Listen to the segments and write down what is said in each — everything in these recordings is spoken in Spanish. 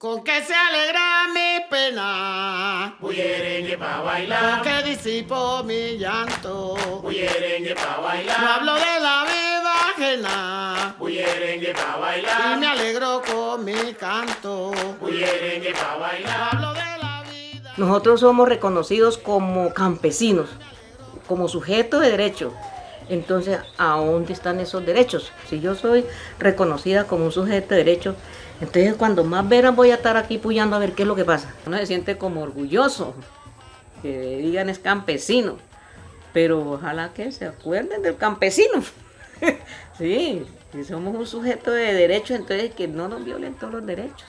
Con que se alegra mi pena, Bullerengue pa' bailar, con que disipo mi llanto. bullerengue pa' No bailar, hablo de la vida ajena bullerengue pa' y me bailar, alegro con mi canto. bullerengue pa' No bailar. hablo de la vida. Nosotros somos reconocidos como campesinos, como sujetos de derecho. Entonces, ¿a dónde están esos derechos? Si yo soy reconocida como un sujeto de derecho, entonces cuando más veran voy a estar aquí puyando a ver qué es lo que pasa. Uno se siente como orgulloso, que digan es campesino, pero ojalá que se acuerden del campesino. Sí, si somos un sujeto de derecho, entonces que no nos violen todos los derechos.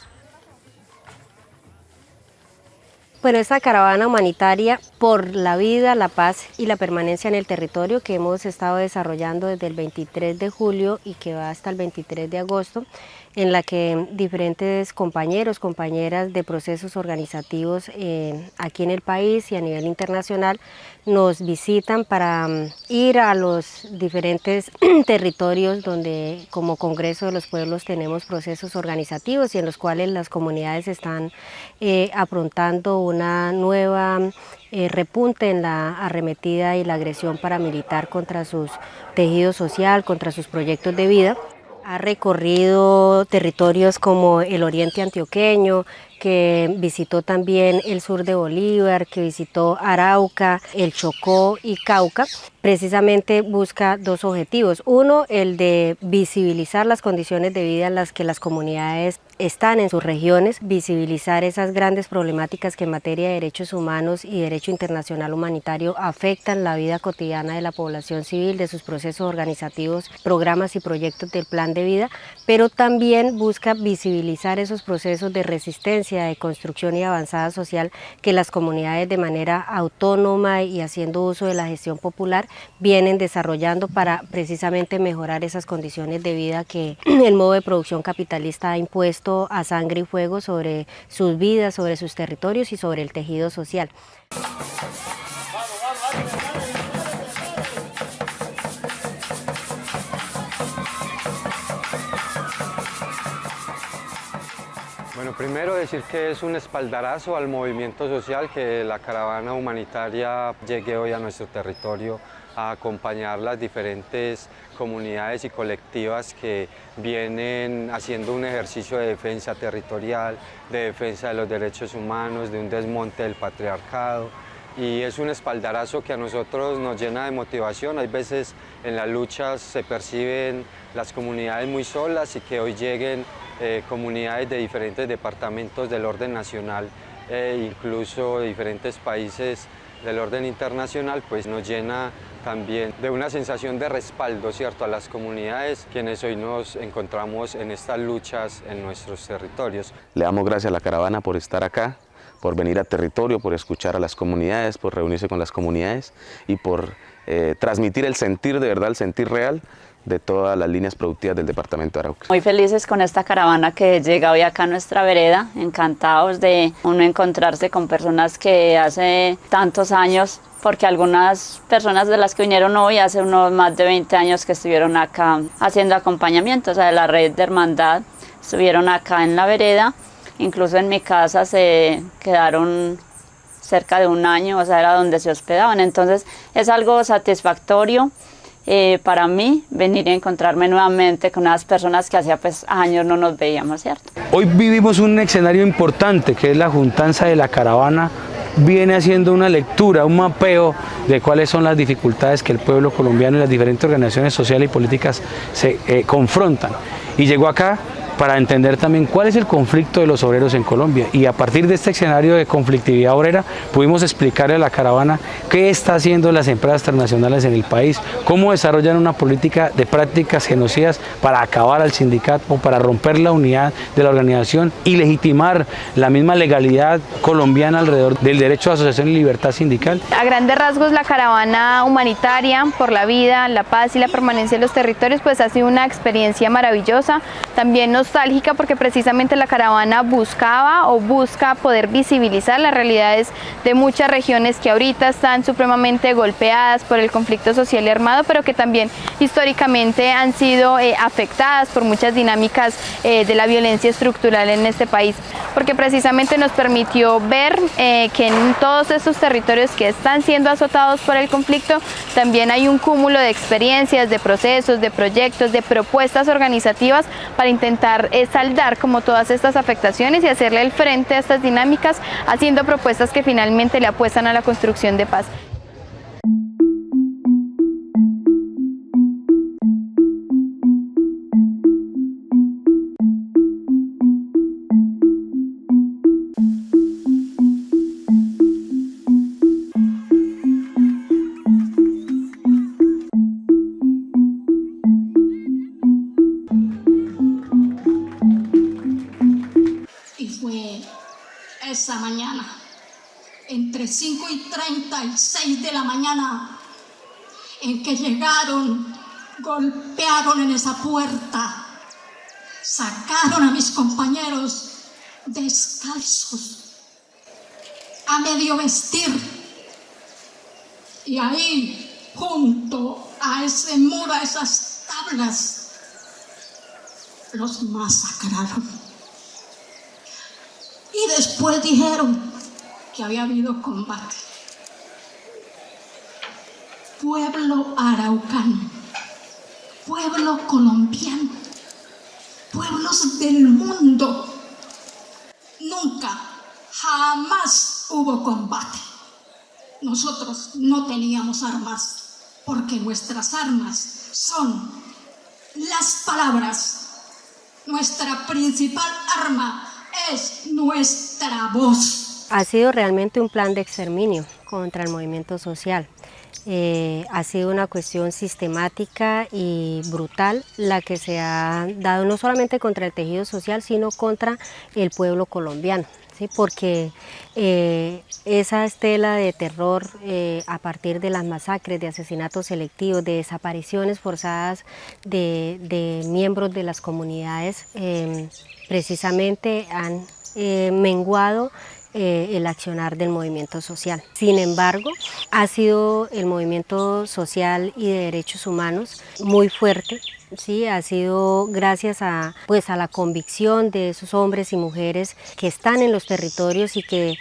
Bueno, esta caravana humanitaria por la vida, la paz y la permanencia en el territorio que hemos estado desarrollando desde el 23 de julio y que va hasta el 23 de agosto, en la que diferentes compañeros, compañeras de procesos organizativos aquí en el país y a nivel internacional nos visitan para ir a los diferentes territorios donde como Congreso de los Pueblos tenemos procesos organizativos y en los cuales las comunidades están afrontando una nueva repunte en la arremetida y la agresión paramilitar contra sus tejidos social, contra sus proyectos de vida. Ha recorrido territorios como el oriente antioqueño, que visitó también el sur de Bolívar, que visitó Arauca, el Chocó y Cauca. Precisamente busca dos objetivos. Uno, el de visibilizar las condiciones de vida en las que las comunidades están en sus regiones, visibilizar esas grandes problemáticas que en materia de derechos humanos y derecho internacional humanitario afectan la vida cotidiana de la población civil, de sus procesos organizativos, programas y proyectos del plan de vida, pero también busca visibilizar esos procesos de resistencia, de construcción y avanzada social que las comunidades de manera autónoma y haciendo uso de la gestión popular vienen desarrollando para precisamente mejorar esas condiciones de vida que el modo de producción capitalista ha impuesto a sangre y fuego sobre sus vidas, sobre sus territorios y sobre el tejido social. Bueno, primero decir que es un espaldarazo al movimiento social que la caravana humanitaria llegue hoy a nuestro territorio a acompañar las diferentes comunidades y colectivas que vienen haciendo un ejercicio de defensa territorial, de defensa de los derechos humanos, de un desmonte del patriarcado. Y es un espaldarazo que a nosotros nos llena de motivación. Hay veces en las luchas se perciben las comunidades muy solas y que hoy lleguen comunidades de diferentes departamentos del orden nacional e incluso de diferentes países del orden internacional, pues nos llena también de una sensación de respaldo, ¿cierto?, a las comunidades quienes hoy nos encontramos en estas luchas en nuestros territorios. Le damos gracias a la caravana por estar acá, por venir al territorio, por escuchar a las comunidades, por reunirse con las comunidades y por transmitir el sentir de verdad, el sentir real de todas las líneas productivas del departamento de Arauca. Muy felices con esta caravana que llega hoy acá a nuestra vereda, encantados de uno encontrarse con personas que hace tantos años, porque algunas personas de las que vinieron hoy hace unos más de 20 años que estuvieron acá haciendo acompañamiento, o sea, de la red de hermandad, estuvieron acá en la vereda, incluso en mi casa se quedaron cerca de un año, o sea, era donde se hospedaban, entonces es algo satisfactorio para mí venir a encontrarme nuevamente con unas personas que hacía pues años no nos veíamos, ¿cierto? Hoy vivimos un escenario importante que es la juntanza de la caravana. Viene haciendo una lectura, un mapeo de cuáles son las dificultades que el pueblo colombiano y las diferentes organizaciones sociales y políticas se confrontan. Y llegó acá para entender también cuál es el conflicto de los obreros en Colombia. Y a partir de este escenario de conflictividad obrera, pudimos explicarle a la caravana qué está haciendo las empresas transnacionales en el país, cómo desarrollan una política de prácticas genocidas para acabar al sindicato, para romper la unidad de la organización y legitimar la misma legalidad colombiana alrededor del derecho a asociación y libertad sindical. A grandes rasgos, la caravana humanitaria por la vida, la paz y la permanencia de los territorios pues ha sido una experiencia maravillosa. También nos nostálgica porque precisamente la caravana buscaba o busca poder visibilizar las realidades de muchas regiones que ahorita están supremamente golpeadas por el conflicto social y armado, pero que también históricamente han sido afectadas por muchas dinámicas de la violencia estructural en este país, porque precisamente nos permitió ver que en todos estos territorios que están siendo azotados por el conflicto también hay un cúmulo de experiencias, de procesos, de proyectos, de propuestas organizativas para intentar saldar como todas estas afectaciones y hacerle el frente a estas dinámicas, haciendo propuestas que finalmente le apuestan a la construcción de paz. Esa mañana, entre 5:30 y 6 de la mañana, en que llegaron, golpearon en esa puerta, sacaron a mis compañeros descalzos, a medio vestir, y ahí, junto a ese muro, a esas tablas, los masacraron. Y después dijeron que había habido combate. Pueblo araucano, pueblo colombiano, pueblos del mundo, nunca, jamás hubo combate. Nosotros no teníamos armas, porque nuestras armas son las palabras. Nuestra principal arma es nuestra voz. Ha sido realmente un plan de exterminio contra el movimiento social. Ha sido una cuestión sistemática y brutal la que se ha dado no solamente contra el tejido social, sino contra el pueblo colombiano, ¿sí? Porque esa estela de terror a partir de las masacres, de asesinatos selectivos, de desapariciones forzadas de miembros de las comunidades, precisamente han menguado el accionar del movimiento social. Sin embargo, ha sido el movimiento social y de derechos humanos muy fuerte, ¿sí? Ha sido gracias a la convicción de esos hombres y mujeres que están en los territorios y que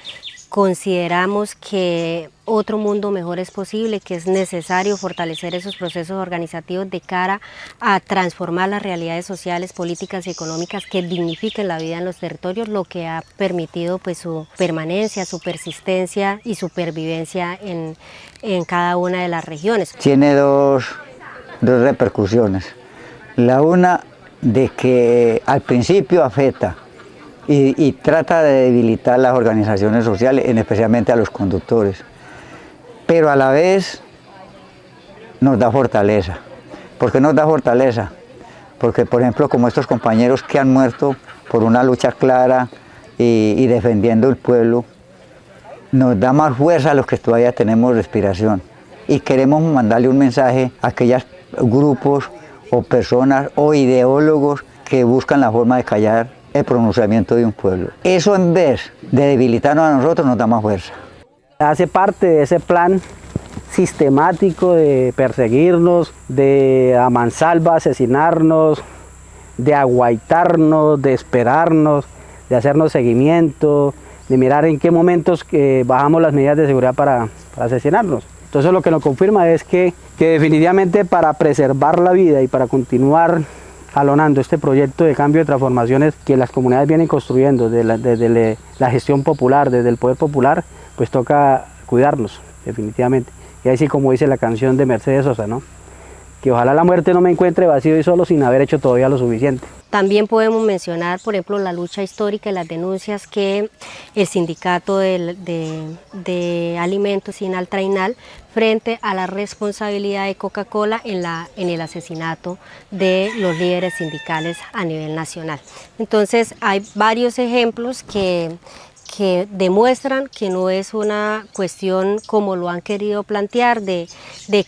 consideramos que otro mundo mejor es posible, que es necesario fortalecer esos procesos organizativos de cara a transformar las realidades sociales, políticas y económicas que dignifiquen la vida en los territorios, lo que ha permitido pues su permanencia, su persistencia y supervivencia en cada una de las regiones. Tiene dos repercusiones. La una de que al principio afecta y trata de debilitar las organizaciones sociales, especialmente a los conductores, pero a la vez nos da fortaleza. ¿Por qué nos da fortaleza? Porque, por ejemplo, como estos compañeros que han muerto por una lucha clara y defendiendo el pueblo, nos da más fuerza a los que todavía tenemos respiración. Y queremos mandarle un mensaje a aquellos grupos o personas o ideólogos que buscan la forma de callar el pronunciamiento de un pueblo. Eso, en vez de debilitarnos a nosotros, nos da más fuerza. Hace parte de ese plan sistemático de perseguirnos, de a mansalva asesinarnos, de aguaitarnos, de esperarnos, de hacernos seguimiento, de mirar en qué momentos bajamos las medidas de seguridad para asesinarnos. Entonces lo que nos confirma es que definitivamente para preservar la vida y para continuar jalonando este proyecto de cambio de transformaciones que las comunidades vienen construyendo desde la gestión popular, desde el poder popular, pues toca cuidarnos, definitivamente. Y ahí sí, como dice la canción de Mercedes Sosa, ¿no? Que ojalá la muerte no me encuentre vacío y solo sin haber hecho todavía lo suficiente. También podemos mencionar, por ejemplo, la lucha histórica y las denuncias que el sindicato de alimentos Sinal-Trainal frente a la responsabilidad de Coca-Cola en el asesinato de los líderes sindicales a nivel nacional. Entonces hay varios ejemplos que que demuestran que no es una cuestión como lo han querido plantear de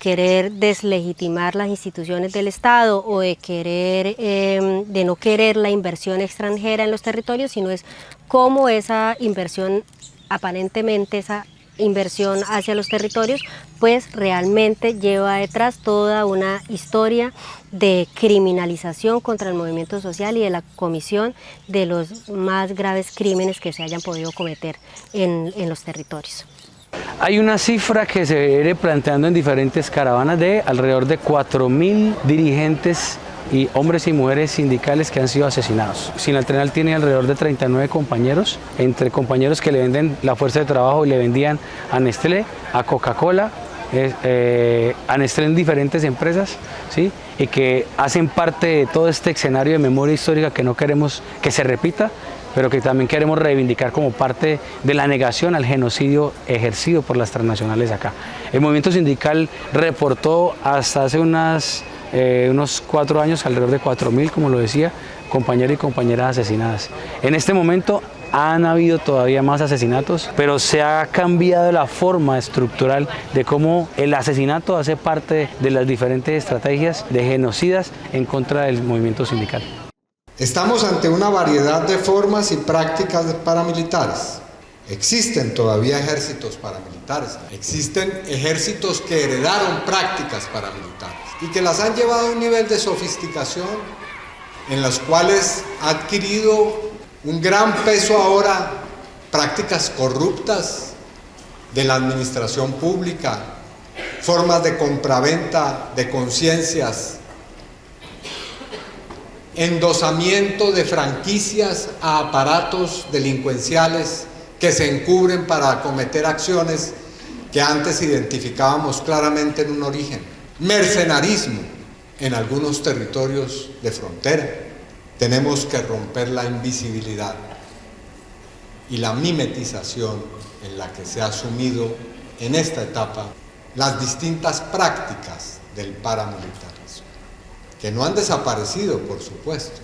querer deslegitimar las instituciones del Estado o de no querer la inversión extranjera en los territorios, sino es cómo esa inversión, aparentemente esa inversión hacia los territorios, pues realmente lleva detrás toda una historia de criminalización contra el movimiento social y de la comisión de los más graves crímenes que se hayan podido cometer en los territorios. Hay una cifra que se viene planteando en diferentes caravanas de alrededor de 4.000 dirigentes y hombres y mujeres sindicales que han sido asesinados. Sinaltrenal tiene alrededor de 39 compañeros, entre compañeros que le venden la fuerza de trabajo y le vendían a Nestlé, a Coca-Cola, a Nestlé en diferentes empresas, ¿sí? Y que hacen parte de todo este escenario de memoria histórica que no queremos que se repita, pero que también queremos reivindicar como parte de la negación al genocidio ejercido por las transnacionales acá. El movimiento sindical reportó hasta hace unos 4 años alrededor de 4.000, como lo decía, compañeros y compañeras asesinadas. En este momento han habido todavía más asesinatos, pero se ha cambiado la forma estructural de cómo el asesinato hace parte de las diferentes estrategias de genocidas en contra del movimiento sindical. Estamos ante una variedad de formas y prácticas paramilitares. Existen todavía ejércitos paramilitares, existen ejércitos que heredaron prácticas paramilitares y que las han llevado a un nivel de sofisticación en los cuales ha adquirido un gran peso ahora prácticas corruptas de la administración pública, formas de compraventa de conciencias, endosamiento de franquicias a aparatos delincuenciales que se encubren para cometer acciones que antes identificábamos claramente en un origen. Mercenarismo en algunos territorios de frontera. Tenemos que romper la invisibilidad y la mimetización en la que se ha asumido en esta etapa las distintas prácticas del paramilitarismo, que no han desaparecido, por supuesto,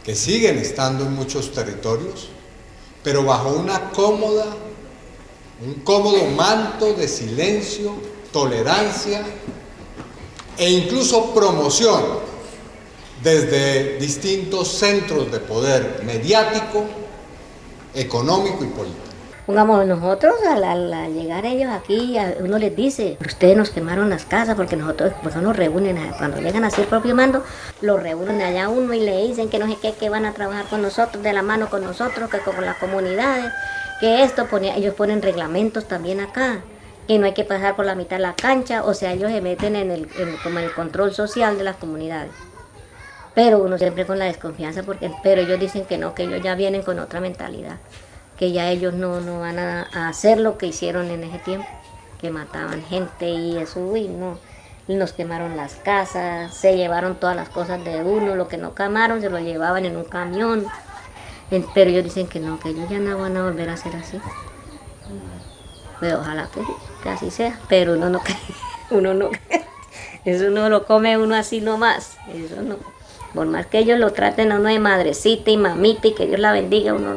que siguen estando en muchos territorios, pero bajo un cómodo manto de silencio, tolerancia e incluso promoción desde distintos centros de poder mediático, económico y político. Pongamos nosotros, al llegar ellos aquí, uno les dice, ustedes nos quemaron las casas porque nosotros, pues nos reúnen, cuando llegan así el propio mando, lo reúnen allá uno y le dicen que no sé qué, que van a trabajar con nosotros, de la mano con nosotros, que con las comunidades, que esto, ellos ponen reglamentos también acá, que no hay que pasar por la mitad de la cancha, o sea, ellos se meten como en el control social de las comunidades. Pero uno siempre con la desconfianza, pero ellos dicen que no, que ellos ya vienen con otra mentalidad, que ya ellos no van a hacer lo que hicieron en ese tiempo, que mataban gente y eso, uy, no, y nos quemaron las casas, se llevaron todas las cosas de uno, lo que no quemaron se lo llevaban en un camión, pero ellos dicen que no, que ellos ya no van a volver a hacer así. Pues ojalá que así sea, pero uno no cree, eso no lo come uno así nomás, eso no, por más que ellos lo traten a uno de madrecita y mamita y que Dios la bendiga, uno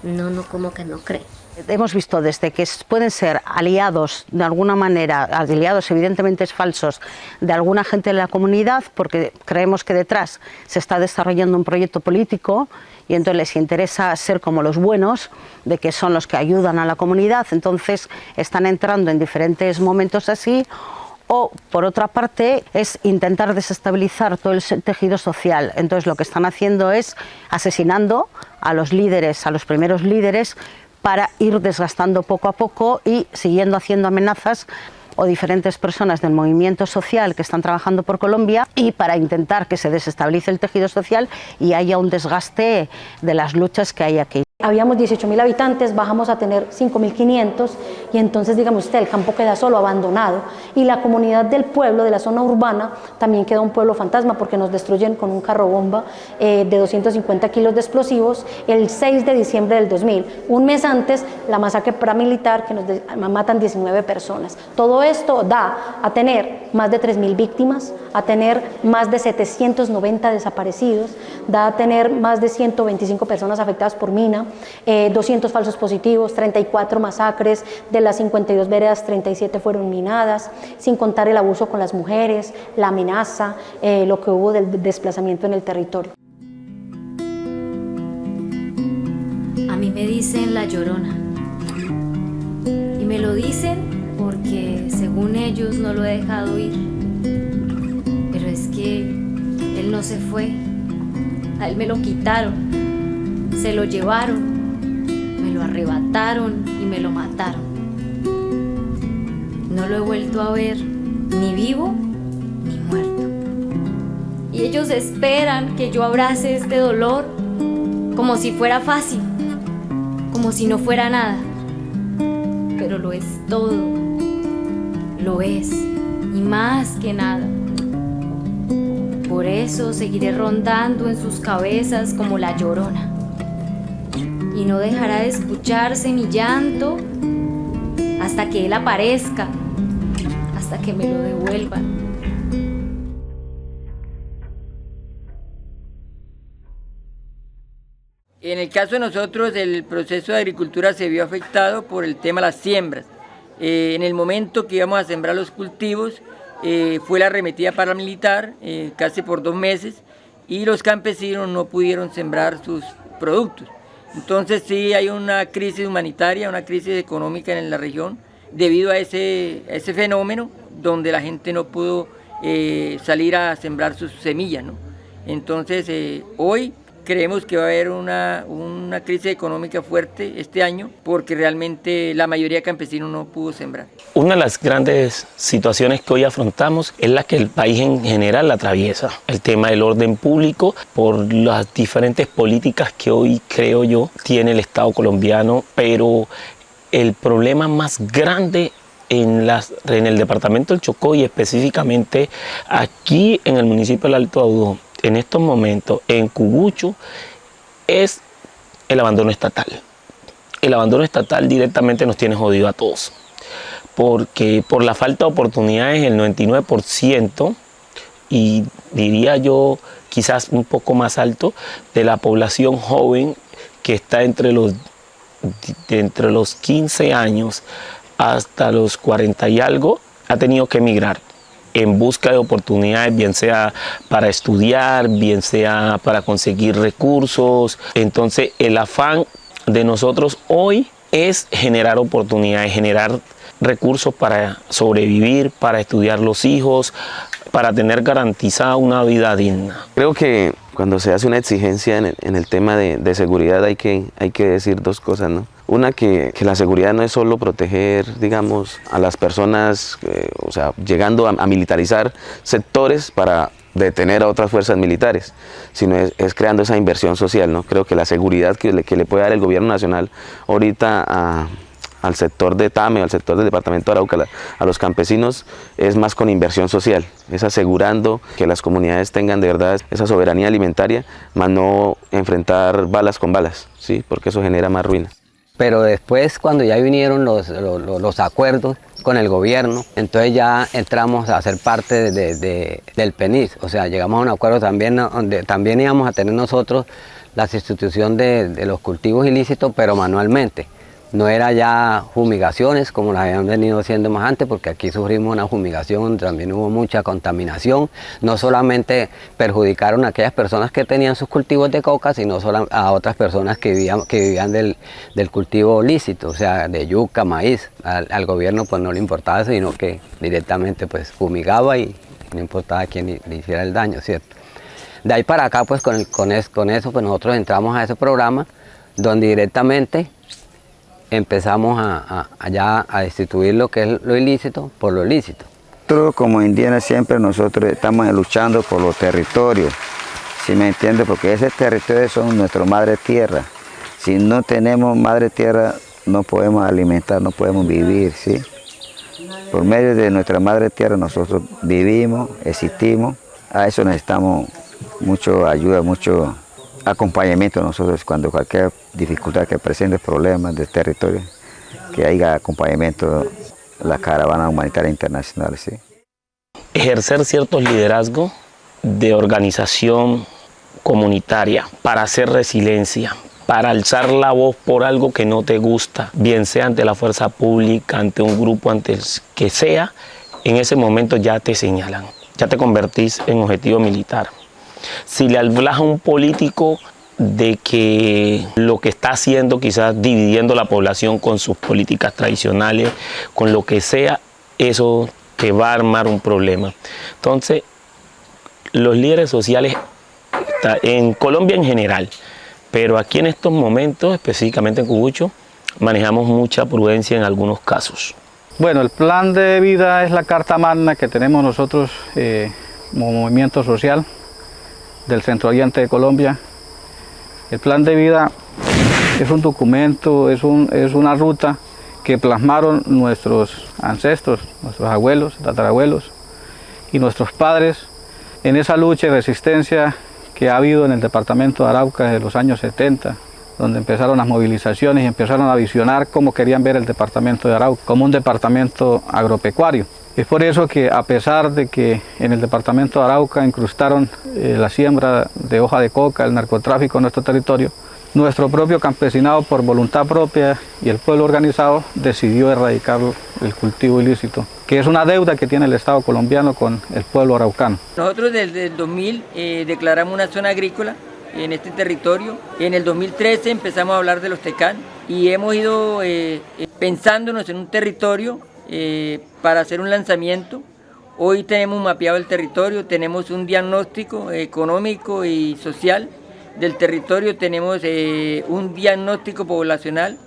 no, como que no cree. Hemos visto desde que pueden ser aliados de alguna manera, aliados evidentemente falsos de alguna gente de la comunidad, porque creemos que detrás se está desarrollando un proyecto político y entonces les interesa ser como los buenos, de que son los que ayudan a la comunidad, entonces están entrando en diferentes momentos así. O, por otra parte, es intentar desestabilizar todo el tejido social. Entonces, lo que están haciendo es asesinando a los líderes, a los primeros líderes, para ir desgastando poco a poco y siguiendo haciendo amenazas o diferentes personas del movimiento social que están trabajando por Colombia y para intentar que se desestabilice el tejido social y haya un desgaste de las luchas que hay aquí. Habíamos 18.000 habitantes, bajamos a tener 5.500 y entonces, digamos usted, el campo queda solo, abandonado, y la comunidad del pueblo, de la zona urbana, también queda un pueblo fantasma porque nos destruyen con un carro bomba de 250 kilos de explosivos el 6 de diciembre del 2000, un mes antes la masacre paramilitar que nos matan 19 personas. Todo esto da a tener más de 3.000 víctimas, a tener más de 790 desaparecidos, da a tener más de 125 personas afectadas por mina, 200 falsos positivos, 34 masacres, de las 52 veredas 37 fueron minadas, sin contar el abuso con las mujeres, la amenaza, lo que hubo del desplazamiento en el territorio. A mí me dicen la Llorona, y me lo dicen porque según ellos no lo he dejado ir, pero es que él no se fue, a él me lo quitaron, se lo llevaron, me lo arrebataron y me lo mataron. No lo he vuelto a ver ni vivo ni muerto, y ellos esperan que yo abrace este dolor como si fuera fácil, como si no fuera nada, pero lo es todo, lo es, y más que nada. Por eso seguiré rondando en sus cabezas como la Llorona, y no dejará de escucharse mi llanto hasta que él aparezca, hasta que me lo devuelvan. En el caso de nosotros, el proceso de agricultura se vio afectado por el tema de las siembras. En el momento que íbamos a sembrar los cultivos, fue la arremetida paramilitar, casi por 2 meses, y los campesinos no pudieron sembrar sus productos. Entonces sí hay una crisis humanitaria, una crisis económica en la región, debido a ese fenómeno, donde la gente no pudo salir a sembrar sus semillas, ¿no? Entonces hoy creemos que va a haber una crisis económica fuerte este año, porque realmente la mayoría de campesinos no pudo sembrar. Una de las grandes situaciones que hoy afrontamos es la que el país en general atraviesa. El tema del orden público, por las diferentes políticas que hoy, creo yo, tiene el Estado colombiano, pero el problema más grande en el departamento del Chocó, y específicamente aquí en el municipio del Alto Audó, en estos momentos, en Cubucho, es el abandono estatal. El abandono estatal directamente nos tiene jodido a todos, porque por la falta de oportunidades, el 99%, y diría yo quizás un poco más alto, de la población joven que está entre los 15 años hasta los 40 y algo, ha tenido que emigrar en busca de oportunidades, bien sea para estudiar, bien sea para conseguir recursos. Entonces el afán de nosotros hoy es generar oportunidades, generar recursos para sobrevivir, para estudiar los hijos, para tener garantizada una vida digna. Creo que cuando se hace una exigencia en el tema de seguridad hay que decir 2 cosas, ¿no? Una, que la seguridad no es solo proteger, digamos, a las personas, o sea, llegando a militarizar sectores para detener a otras fuerzas militares, sino es creando esa inversión social, ¿no? Creo que la seguridad que le puede dar el gobierno nacional ahorita al sector de Tame, al sector del departamento de Arauca, a los campesinos, es más con inversión social, es asegurando que las comunidades tengan de verdad esa soberanía alimentaria, más no enfrentar balas con balas, ¿sí? Porque eso genera más ruina. Pero después, cuando ya vinieron los acuerdos con el gobierno, entonces ya entramos a ser parte del PENIS, o sea, llegamos a un acuerdo también donde también íbamos a tener nosotros la sustitución de los cultivos ilícitos, pero manualmente. No era ya fumigaciones como las habían venido haciendo más antes, porque aquí sufrimos una fumigación donde también hubo mucha contaminación. No solamente perjudicaron a aquellas personas que tenían sus cultivos de coca, sino a otras personas que vivían del cultivo lícito, o sea, de yuca, maíz. Al gobierno pues no le importaba eso, sino que directamente pues fumigaba y no importaba quién le hiciera el daño, ¿cierto? De ahí para acá pues con eso pues nosotros entramos a ese programa donde directamente empezamos a destituir lo que es lo ilícito por lo lícito. Nosotros como indígenas siempre nosotros estamos luchando por los territorios, ¿sí me entiende? Porque ese territorio son nuestra madre tierra. Si no tenemos madre tierra no podemos alimentar, no podemos vivir, ¿sí? Por medio de nuestra madre tierra nosotros vivimos, existimos. A eso necesitamos mucho ayuda, mucho acompañamiento nosotros cuando cualquier dificultad que presente, problemas del territorio, que haya acompañamiento de la Caravana Humanitaria Internacional, ¿sí? Ejercer ciertos liderazgos de organización comunitaria para hacer resiliencia, para alzar la voz por algo que no te gusta, bien sea ante la fuerza pública, ante un grupo, ante el que sea, en ese momento ya te señalan, ya te convertís en objetivo militar. Si le hablas a un político de que lo que está haciendo, quizás dividiendo la población con sus políticas tradicionales, con lo que sea, eso te va a armar un problema. Entonces, los líderes sociales en Colombia en general, pero aquí en estos momentos, específicamente en Cucucho, manejamos mucha prudencia en algunos casos. Bueno, el plan de vida es la carta magna que tenemos nosotros como movimiento social del Centro Oriente de Colombia. El plan de vida es un documento, es una ruta que plasmaron nuestros ancestros, nuestros abuelos, tatarabuelos y nuestros padres en esa lucha y resistencia que ha habido en el departamento de Arauca desde los años 70, donde empezaron las movilizaciones y empezaron a visionar cómo querían ver el departamento de Arauca, como un departamento agropecuario. Es por eso que, a pesar de que en el departamento de Arauca incrustaron la siembra de hoja de coca, el narcotráfico en nuestro territorio, nuestro propio campesinado, por voluntad propia, y el pueblo organizado decidió erradicar el cultivo ilícito, que es una deuda que tiene el Estado colombiano con el pueblo araucano. Nosotros desde el 2000 declaramos una zona agrícola en este territorio. En el 2013 empezamos a hablar de los Tecán y hemos ido pensándonos en un territorio para hacer un lanzamiento. Hoy tenemos mapeado el territorio, tenemos un diagnóstico económico y social del territorio, tenemos un diagnóstico poblacional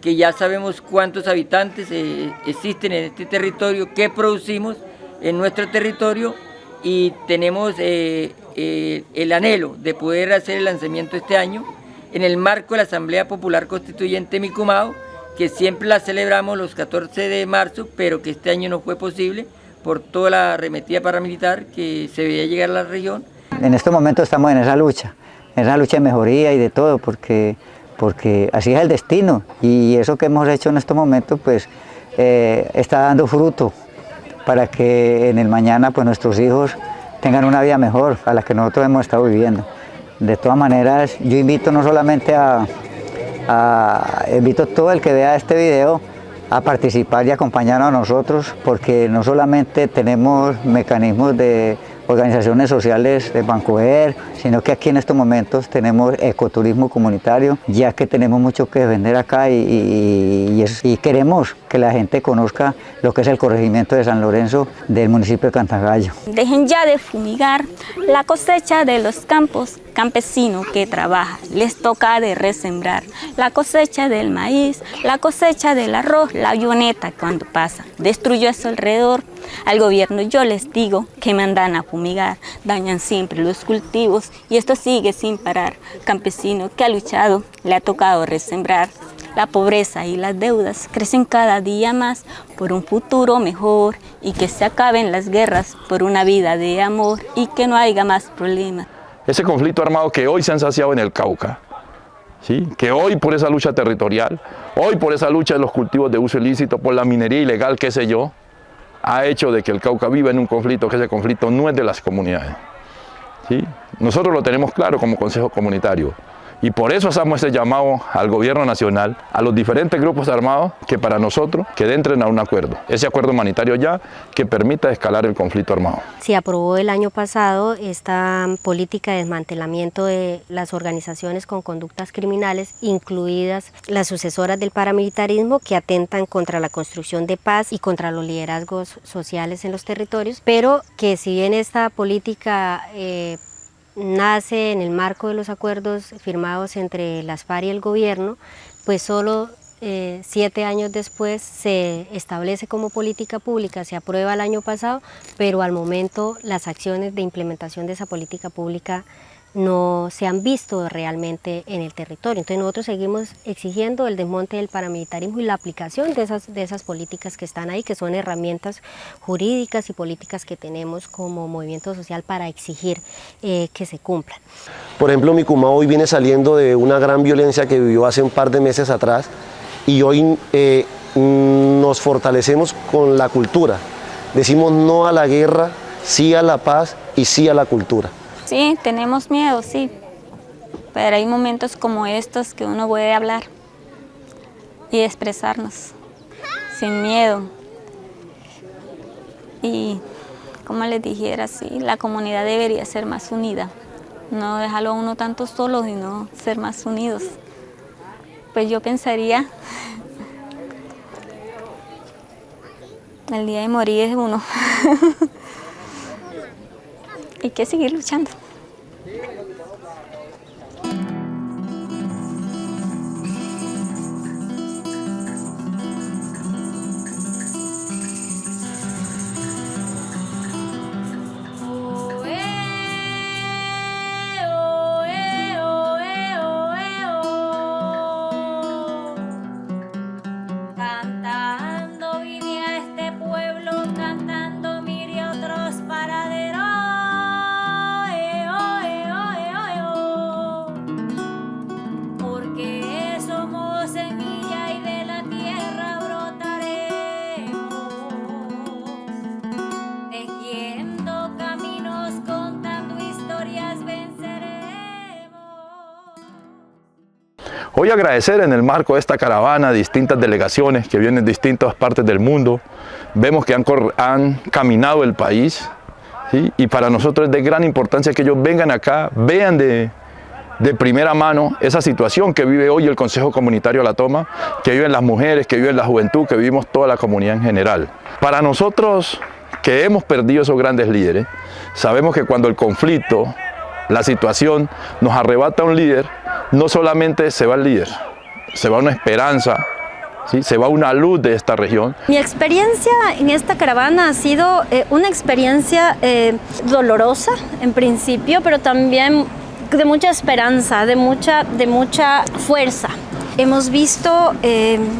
que ya sabemos cuántos habitantes existen en este territorio, qué producimos en nuestro territorio, y tenemos el anhelo de poder hacer el lanzamiento este año en el marco de la Asamblea Popular Constituyente Micumao, que siempre la celebramos los 14 de marzo, pero que este año no fue posible por toda la arremetida paramilitar que se veía llegar a la región. En este momento estamos en esa lucha de mejoría y de todo, porque así es el destino, y eso que hemos hecho en estos momentos pues está dando fruto para que en el mañana pues nuestros hijos tengan una vida mejor a la que nosotros hemos estado viviendo. De todas maneras, yo invito no solamente invito a todo el que vea este video a participar y acompañar a nosotros, porque no solamente tenemos mecanismos de organizaciones sociales de Bancoer, sino que aquí en estos momentos tenemos ecoturismo comunitario, ya que tenemos mucho que vender acá y queremos que la gente conozca lo que es el corregimiento de San Lorenzo del municipio de Cantagallo. Dejen ya de fumigar la cosecha de los campos, campesino que trabaja, les toca de resembrar la cosecha del maíz, la cosecha del arroz, la avioneta cuando pasa, destruyó a su alrededor. Al gobierno yo les digo que mandan a fumigar, dañan siempre los cultivos y esto sigue sin parar. Campesino que ha luchado, le ha tocado resembrar. La pobreza y las deudas crecen cada día más por un futuro mejor y que se acaben las guerras por una vida de amor y que no haya más problemas. Ese conflicto armado que hoy se han saciado en el Cauca, ¿sí? Que hoy por esa lucha territorial, hoy por esa lucha de los cultivos de uso ilícito, por la minería ilegal, qué sé yo, ha hecho de que el Cauca viva en un conflicto, que ese conflicto no es de las comunidades, ¿sí? Nosotros lo tenemos claro como Consejo Comunitario y por eso hacemos ese llamado al gobierno nacional, a los diferentes grupos armados, que para nosotros que entren a un acuerdo, ese acuerdo humanitario ya que permita escalar el conflicto armado. Se aprobó el año pasado esta política de desmantelamiento de las organizaciones con conductas criminales, incluidas las sucesoras del paramilitarismo, que atentan contra la construcción de paz y contra los liderazgos sociales en los territorios, pero que si bien esta política nace en el marco de los acuerdos firmados entre las FARC y el gobierno, pues solo 7 años después se establece como política pública, se aprueba el año pasado, pero al momento las acciones de implementación de esa política pública no se han visto realmente en el territorio. Entonces nosotros seguimos exigiendo el desmonte del paramilitarismo y la aplicación de esas políticas que están ahí, que son herramientas jurídicas y políticas que tenemos como movimiento social para exigir que se cumplan. Por ejemplo, Micumao hoy viene saliendo de una gran violencia que vivió hace un par de meses atrás y hoy nos fortalecemos con la cultura. Decimos no a la guerra, sí a la paz y sí a la cultura. Sí, tenemos miedo, sí. pero hay momentos como estos que uno puede hablar y expresarnos sin miedo. Y como les dijera, sí, la comunidad debería ser más unida, no dejarlo a uno tanto solo, sino ser más unidos. Pues yo pensaría, el día de morir es uno. Hay que seguir luchando. Cantando vine a este pueblo, cantando miré otros paraderos. Porque somos semilla y de la tierra brotaremos, tejiendo caminos, contando historias, venceremos. Hoy agradecer en el marco de esta caravana distintas delegaciones que vienen de distintas partes del mundo. Vemos que han caminado el país, ¿sí? Y para nosotros es de gran importancia que ellos vengan acá, vean de primera mano esa situación que vive hoy el Consejo Comunitario La Toma, que viven las mujeres, que vive la juventud, que vivimos toda la comunidad en general. Para nosotros que hemos perdido esos grandes líderes, sabemos que cuando el conflicto, la situación nos arrebata a un líder, no solamente se va el líder, se va una esperanza, ¿sí? Se va una luz de esta región. Mi experiencia en esta caravana ha sido una experiencia dolorosa en principio, pero también de mucha esperanza, de mucha fuerza. Hemos visto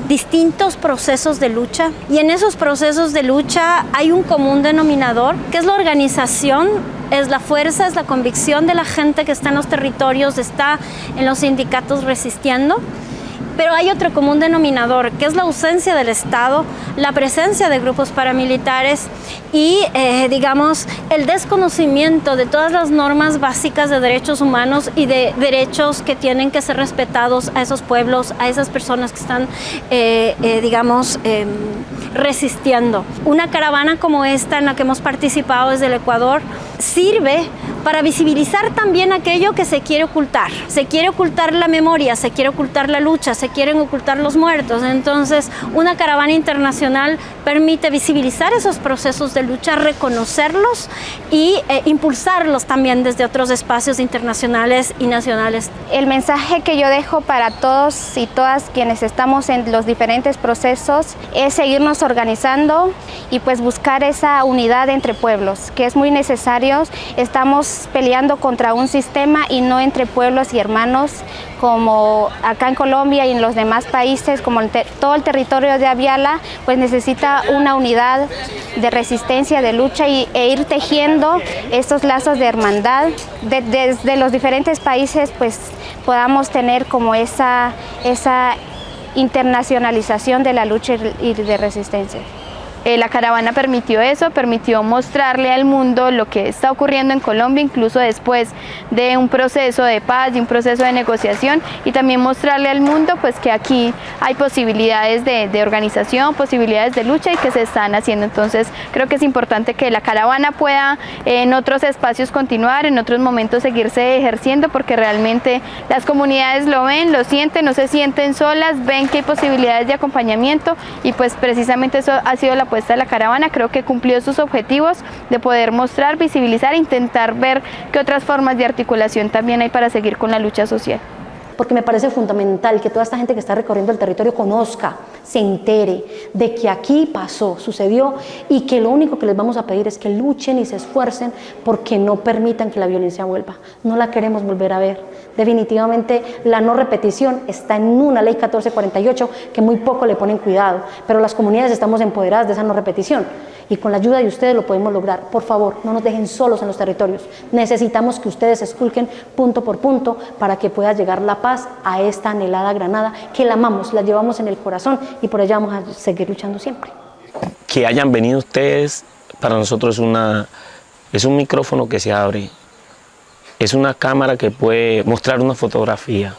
distintos procesos de lucha y en esos procesos de lucha hay un común denominador, que es la organización, es la fuerza, es la convicción de la gente que está en los territorios, está en los sindicatos resistiendo. Pero hay otro común denominador, que es la ausencia del Estado, la presencia de grupos paramilitares y, digamos, el desconocimiento de todas las normas básicas de derechos humanos y de derechos que tienen que ser respetados a esos pueblos, a esas personas que están, resistiendo. Una caravana como esta en la que hemos participado desde el Ecuador sirve para visibilizar también aquello que se quiere ocultar. Se quiere ocultar la memoria, se quiere ocultar la lucha, se quieren ocultar los muertos. Entonces, una caravana internacional permite visibilizar esos procesos de lucha, reconocerlos y impulsarlos también desde otros espacios internacionales y nacionales. El mensaje que yo dejo para todos y todas quienes estamos en los diferentes procesos es seguirnos organizando y pues buscar esa unidad entre pueblos, que es muy necesario. Estamos peleando contra un sistema y no entre pueblos y hermanos, como acá en Colombia y en los demás países, como todo el territorio de Aviala, pues necesita una unidad de resistencia, de lucha e ir tejiendo estos lazos de hermandad. Desde los diferentes países pues podamos tener como esa internacionalización de la lucha y de resistencia. La caravana permitió eso, permitió mostrarle al mundo lo que está ocurriendo en Colombia, incluso después de un proceso de paz, de un proceso de negociación, y también mostrarle al mundo pues que aquí hay posibilidades de organización, posibilidades de lucha y que se están haciendo. Entonces creo que es importante que la caravana pueda en otros espacios continuar, en otros momentos seguirse ejerciendo, porque realmente las comunidades lo ven, lo sienten, no se sienten solas, ven que hay posibilidades de acompañamiento y pues precisamente eso ha sido la apuesta de la caravana. Creo que cumplió sus objetivos de poder mostrar, visibilizar e intentar ver qué otras formas de articulación también hay para seguir con la lucha social. Porque me parece fundamental que toda esta gente que está recorriendo el territorio conozca, se entere de que aquí pasó, sucedió, y que lo único que les vamos a pedir es que luchen y se esfuercen porque no permitan que la violencia vuelva. No la queremos volver a ver. Definitivamente la no repetición está en una ley 1448 que muy poco le ponen cuidado, pero las comunidades estamos empoderadas de esa no repetición y con la ayuda de ustedes lo podemos lograr. Por favor, no nos dejen solos en los territorios. Necesitamos que ustedes esculquen punto por punto para que pueda llegar la paz a esta anhelada Granada, que la amamos, la llevamos en el corazón y por ella vamos a seguir luchando siempre. Que hayan venido ustedes, para nosotros es un micrófono que se abre Es una cámara que puede mostrar una fotografía.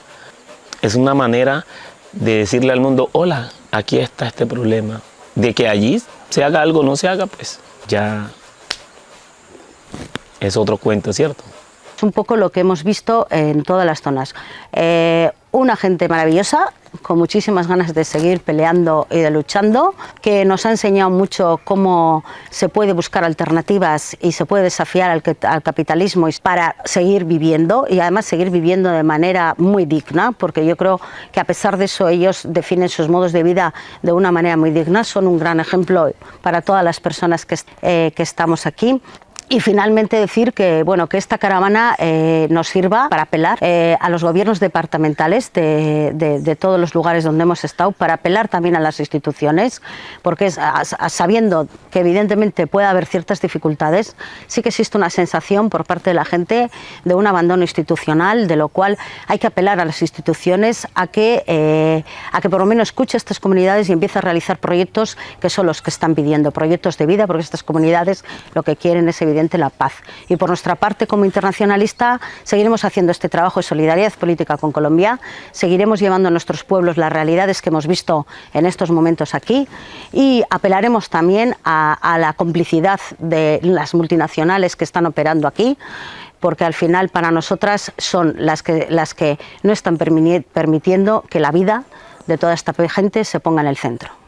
Es una manera de decirle al mundo, hola, aquí está este problema. De que allí se haga algo o no se haga, pues ya es otro cuento, ¿cierto? Es un poco lo que hemos visto en todas las zonas. Una gente maravillosa, con muchísimas ganas de seguir peleando y de luchando, que nos ha enseñado mucho cómo se puede buscar alternativas y se puede desafiar al capitalismo para seguir viviendo, y además seguir viviendo de manera muy digna, porque yo creo que a pesar de eso ellos definen sus modos de vida de una manera muy digna, son un gran ejemplo para todas las personas que estamos aquí. Y finalmente decir que, bueno, que esta caravana nos sirva para apelar a los gobiernos departamentales de todos los lugares donde hemos estado, para apelar también a las instituciones, porque sabiendo que evidentemente puede haber ciertas dificultades, sí que existe una sensación por parte de la gente de un abandono institucional, de lo cual hay que apelar a las instituciones a que por lo menos escuche a estas comunidades y empiece a realizar proyectos que son los que están pidiendo, proyectos de vida, porque estas comunidades lo que quieren es evidentemente la paz. Y por nuestra parte, como internacionalista, seguiremos haciendo este trabajo de solidaridad política con Colombia, seguiremos llevando a nuestros pueblos las realidades que hemos visto en estos momentos aquí, y apelaremos también a la complicidad de las multinacionales que están operando aquí, porque al final para nosotras son las que no están permitiendo que la vida de toda esta gente se ponga en el centro.